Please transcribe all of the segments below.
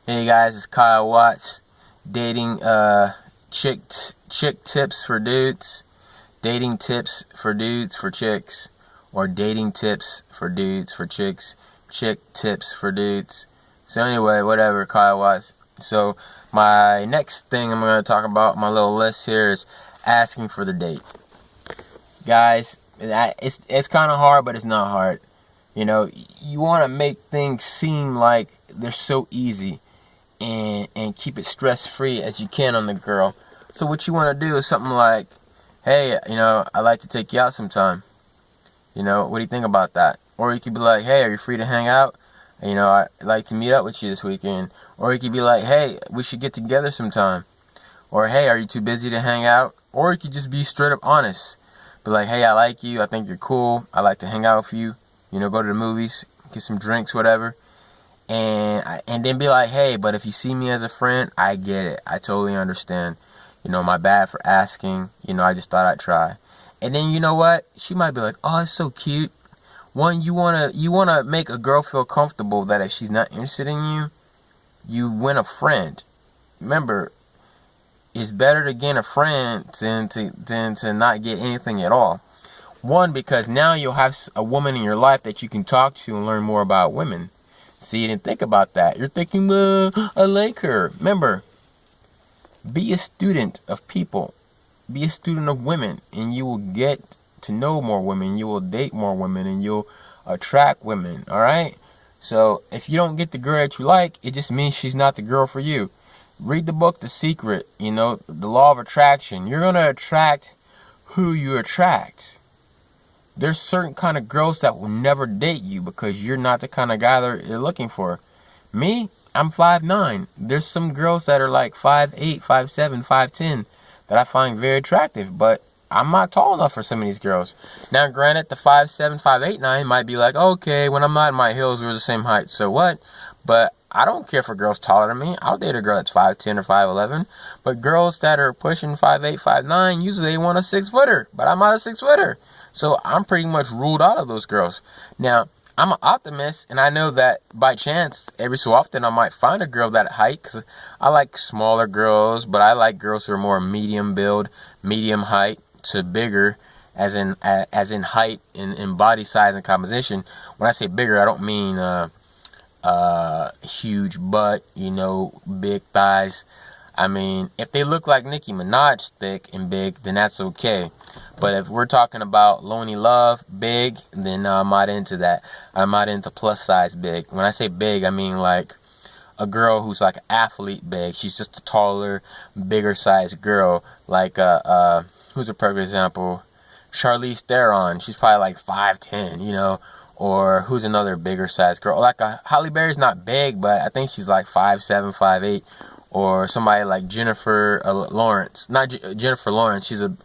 Hey guys, it's Kyle Watts. Dating chick tips for dudes, dating tips for dudes for chicks, or dating tips for dudes for chicks, chick tips for dudes. So anyway, whatever, Kyle Watts. So my next thing I'm going to talk about, my little list here, is asking for the date. Guys, it's kind of hard, but it's not hard. You know, you want to make things seem like they're so easy and keep it stress-free as you can on the girl. So what you want to do is something like, hey, I'd like to take you out sometime. What do you think about that? Or you could be like, hey, are you free to hang out? I'd like to meet up with you this weekend. Or you could be like, hey, we should get together sometime. Or, hey, are you too busy to hang out? Or you could just be straight up honest. Be like, hey, I like you. I think you're cool. I like to hang out with you. Go to the movies, get some drinks, whatever. And then be like, hey, but if you see me as a friend, I get it. I totally understand. My bad for asking. I just thought I'd try. And then you know what? She might be like, oh, it's so cute. One, you wanna make a girl feel comfortable that if she's not interested in you, you win a friend. Remember, it's better to gain a friend than to not get anything at all. One, because now you'll have a woman in your life that you can talk to and learn more about women. See, you didn't think about that. You're thinking, I like her. Remember, be a student of people. Be a student of women, and you will get to know more women. You will date more women, and you'll attract women, all right? So if you don't get the girl that you like, it just means she's not the girl for you. Read the book, The Secret, the law of attraction. You're going to attract who you attract. There's certain kind of girls that will never date you because you're not the kind of guy they're looking for. Me, I'm 5'9". There's some girls that are like 5'8", 5'7", 5'10", that I find very attractive, but I'm not tall enough for some of these girls. Now, granted, the 5'7", 5'8", might be like, okay, when I'm not in my heels, we're the same height, so what? But I don't care for girls taller than me. I'll date a girl that's 5'10" or 5'11". But girls that are pushing 5'8", 5'9", usually they want a 6-footer, but I'm not a 6-footer. So I'm pretty much ruled out of those girls. Now, I'm an optimist, and I know that by chance, every so often, I might find a girl that height, because I like smaller girls, but I like girls who are more medium build, medium height to bigger, as in height, in body size and composition. When I say bigger, I don't mean huge butt, big thighs. I mean, if they look like Nicki Minaj thick and big, then that's okay. But if we're talking about Lonely Love, big, then I'm not into that. I'm not into plus size big. When I say big, I mean like a girl who's like an athlete big. She's just a taller, bigger size girl. Like, who's a perfect example? Charlize Theron. She's probably like 5'10", Or who's another bigger size girl? Like Halle Berry's not big, but I think she's like 5'7", 5'8". Or somebody like Jennifer Lawrence. Not Jennifer Lawrence. She's a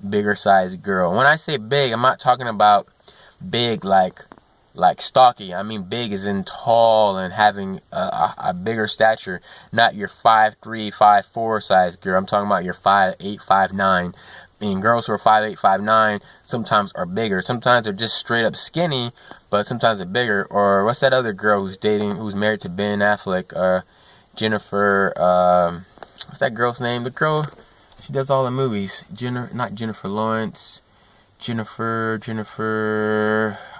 bigger size girl. When I say big, I'm not talking about big like stocky. I mean big as in tall and having a bigger stature. Not your 5'3", 5'4" size girl. I'm talking about your 5'8", 5'9". I mean, girls who are 5'8", 5'9", sometimes are bigger. Sometimes they're just straight up skinny, but sometimes they're bigger. Or what's that other girl who's married to Ben Affleck? Jennifer, what's that girl's name? The girl, she does all the movies. Not Jennifer Lawrence. Jennifer,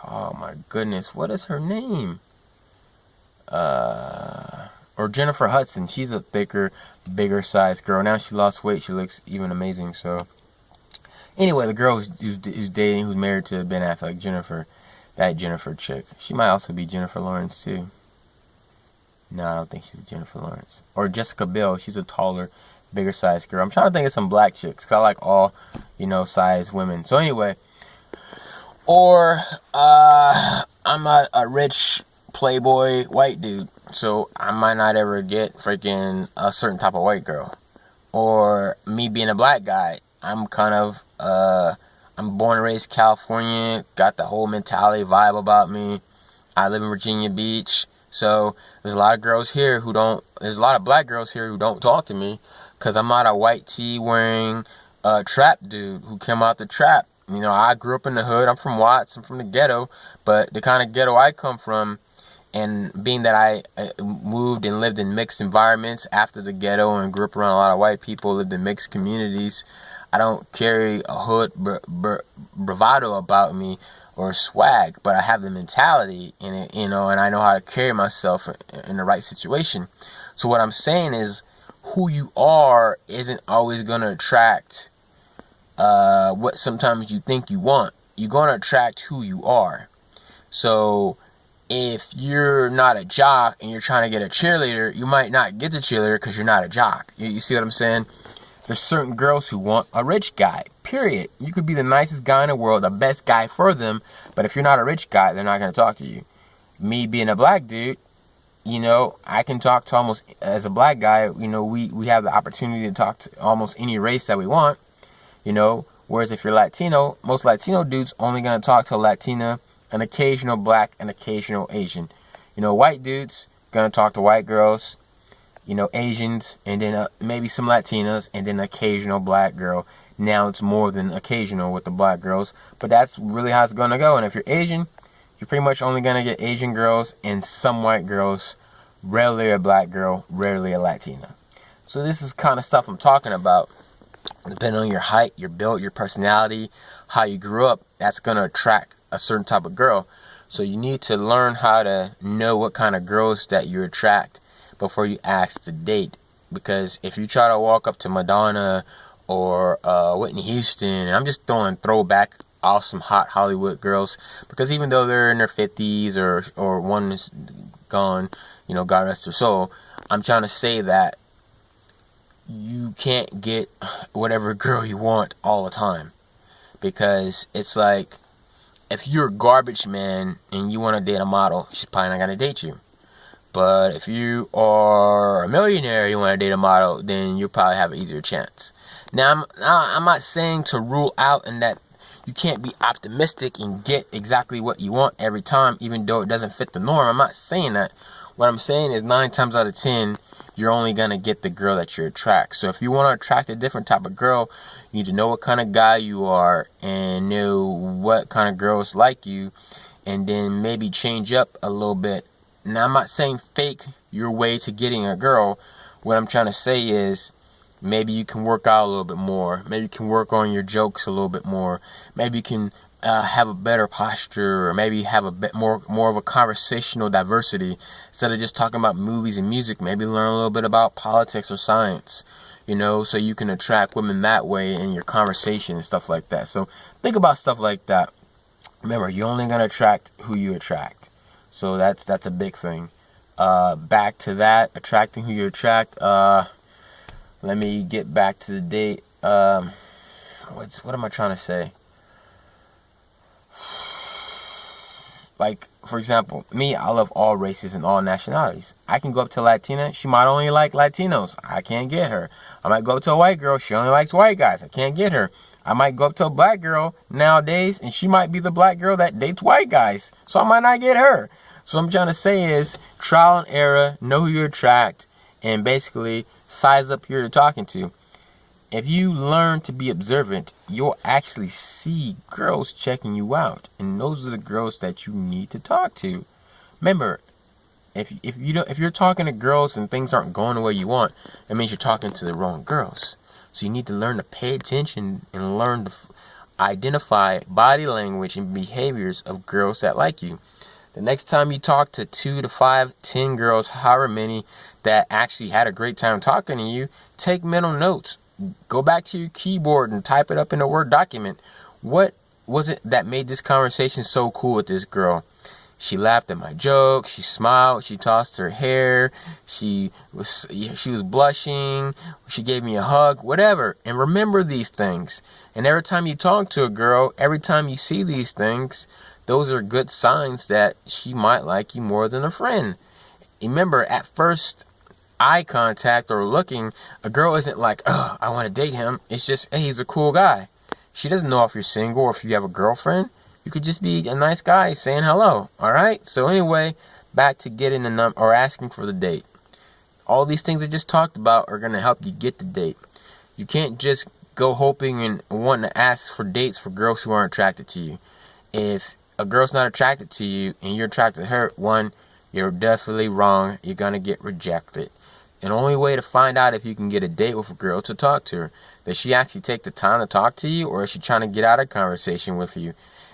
oh my goodness, what is her name? Or Jennifer Hudson. She's a thicker, bigger size girl. Now she lost weight. She looks even amazing. So, anyway, the girl who's dating, who's married to Ben Affleck, Jennifer, that Jennifer chick. She might also be Jennifer Lawrence too. No, I don't think she's Jennifer Lawrence. Or Jessica Biel. She's a taller, bigger size girl. I'm trying to think of some black chicks, because I like all, size women. So anyway. Or, I'm a rich playboy white dude. So I might not ever get freaking a certain type of white girl. Or me being a black guy. I'm kind of, I'm born and raised California. Got the whole mentality, vibe about me. I live in Virginia Beach. So there's a lot of girls here there's a lot of black girls here who don't talk to me because I'm not a white tee wearing trap dude who came out the trap. I grew up in the hood. I'm from Watts. I'm from the ghetto. But the kind of ghetto I come from and being that I moved and lived in mixed environments after the ghetto and grew up around a lot of white people, lived in mixed communities, I don't carry a hood bravado about me or swag, but I have the mentality in it, and I know how to carry myself in the right situation. So what I'm saying is, who you are isn't always going to attract what sometimes you think you want. You're going to attract who you are. So if you're not a jock and you're trying to get a cheerleader, you might not get the cheerleader because you're not a jock. You see what I'm saying? There's certain girls who want a rich guy, period. You could be the nicest guy in the world, the best guy for them, but if you're not a rich guy, they're not going to talk to you. Me being a black dude, I can talk to almost, as a black guy, we have the opportunity to talk to almost any race that we want, whereas if you're Latino, most Latino dudes only going to talk to a Latina, an occasional black, an occasional Asian. White dudes going to talk to white girls, Asians, and then maybe some Latinas, and then occasional black girl. Now it's more than occasional with the black girls, but that's really how it's going to go. And if you're Asian, you're pretty much only going to get Asian girls and some white girls, rarely a black girl, rarely a Latina. So this is kind of stuff I'm talking about. Depending on your height, your build, your personality, how you grew up, that's going to attract a certain type of girl. So you need to learn how to know what kind of girls that you attract before you ask to date. Because if you try to walk up to Madonna or Whitney Houston, and I'm just throwing throwback awesome hot Hollywood girls, because even though they're in their 50s or one is gone, God rest her soul, I'm trying to say that you can't get whatever girl you want all the time. Because it's like, if you're a garbage man and you want to date a model, she's probably not going to date you. But if you are a millionaire, you want to date a model, then you'll probably have an easier chance. Now, I'm not saying to rule out and that you can't be optimistic and get exactly what you want every time, even though it doesn't fit the norm. I'm not saying that. What I'm saying is 9 times out of 10, you're only going to get the girl that you attract. So if you want to attract a different type of girl, you need to know what kind of guy you are and know what kind of girls like you, and then maybe change up a little bit. Now, I'm not saying fake your way to getting a girl. What I'm trying to say is maybe you can work out a little bit more. Maybe you can work on your jokes a little bit more. Maybe you can have a better posture, or maybe have a bit more of a conversational diversity instead of just talking about movies and music. Maybe learn a little bit about politics or science, so you can attract women that way in your conversation and stuff like that. So think about stuff like that. Remember, you're only going to attract who you attract. So that's a big thing. Back to that, attracting who you attract. Let me get back to the date. What am I trying to say? Like, for example, me, I love all races and all nationalities. I can go up to a Latina. She might only like Latinos. I can't get her. I might go up to a white girl. She only likes white guys. I can't get her. I might go up to a black girl nowadays, and she might be the black girl that dates white guys. So I might not get her. So what I'm trying to say is trial and error, know who you attract, and basically size up who you're talking to. If you learn to be observant, you'll actually see girls checking you out, and those are the girls that you need to talk to. Remember, if you're talking to girls and things aren't going the way you want, it means you're talking to the wrong girls. So you need to learn to pay attention and learn to identify body language and behaviors of girls that like you. The next time you talk to 2 to 5, 10 girls, however many, that actually had a great time talking to you, take mental notes. Go back to your keyboard and type it up in a Word document. What was it that made this conversation so cool with this girl? She laughed at my joke. She smiled. She tossed her hair. She was blushing. She gave me a hug. Whatever. And remember these things. And every time you talk to a girl, every time you see these things, those are good signs that she might like you more than a friend. Remember, at first eye contact or looking, a girl isn't like, oh, I want to date him. It's just, hey, he's a cool guy. She doesn't know if you're single or if you have a girlfriend. You could just be a nice guy saying hello. All right. So anyway, back to getting the number or asking for the date. All these things I just talked about are going to help you get the date. You can't just go hoping and wanting to ask for dates for girls who aren't attracted to you. If a girl's not attracted to you and you're attracted to her, one, you're definitely wrong. You're gonna get rejected. And the only way to find out if you can get a date with a girl to talk to her. Does she actually take the time to talk to you, or is she trying to get out of conversation with you?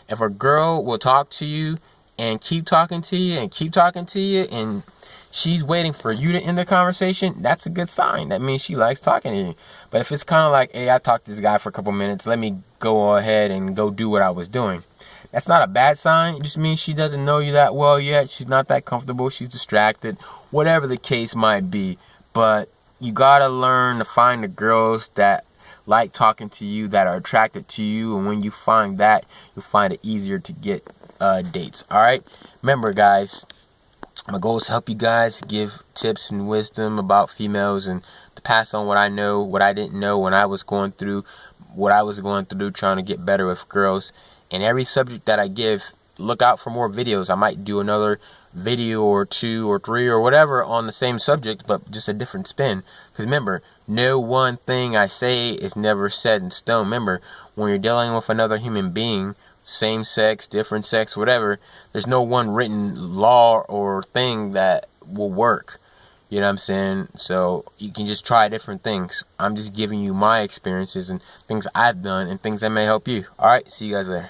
If a girl will talk to you and keep talking to you and keep talking to you, and she's waiting for you to end the conversation, that's a good sign. That means she likes talking to you. But if it's kind of like, hey, I talked to this guy for a couple minutes, let me go ahead and go do what I was doing, that's not a bad sign. It just means she doesn't know you that well yet. She's not that comfortable. She's distracted. Whatever the case might be. But you gotta learn to find the girls that like talking to you, that are attracted to you. And when you find that, you'll find it easier to get dates. Alright? Remember, guys, my goal is to help you guys, give tips and wisdom about females, and to pass on what I know, what I didn't know when I was going through what I was going through trying to get better with girls. And every subject that I give, look out for more videos. I might do another video or 2 or 3 or whatever on the same subject, but just a different spin. Because remember, no one thing I say is never set in stone. Remember, when you're dealing with another human being, same sex, different sex, whatever, there's no one written law or thing that will work. You know what I'm saying? So you can just try different things. I'm just giving you my experiences and things I've done and things that may help you. Alright, see you guys later.